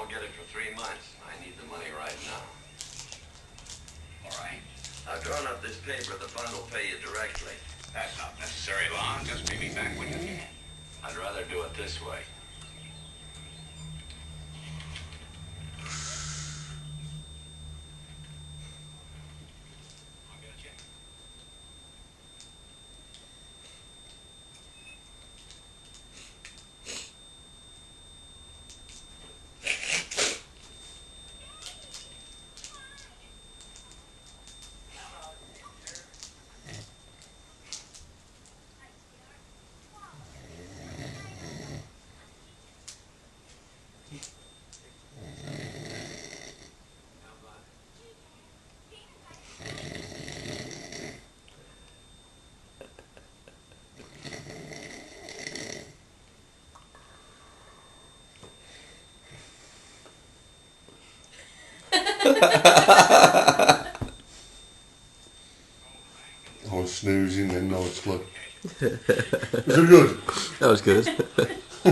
won't get it for 3 months. I need the money right now. All right. I've drawn up this paper. The fund will pay you directly. That's not necessary, Lon. Just pay me back when you can. I'd rather do it this way. I'll get a check. I was snoozing and I was like, is it good? That was good.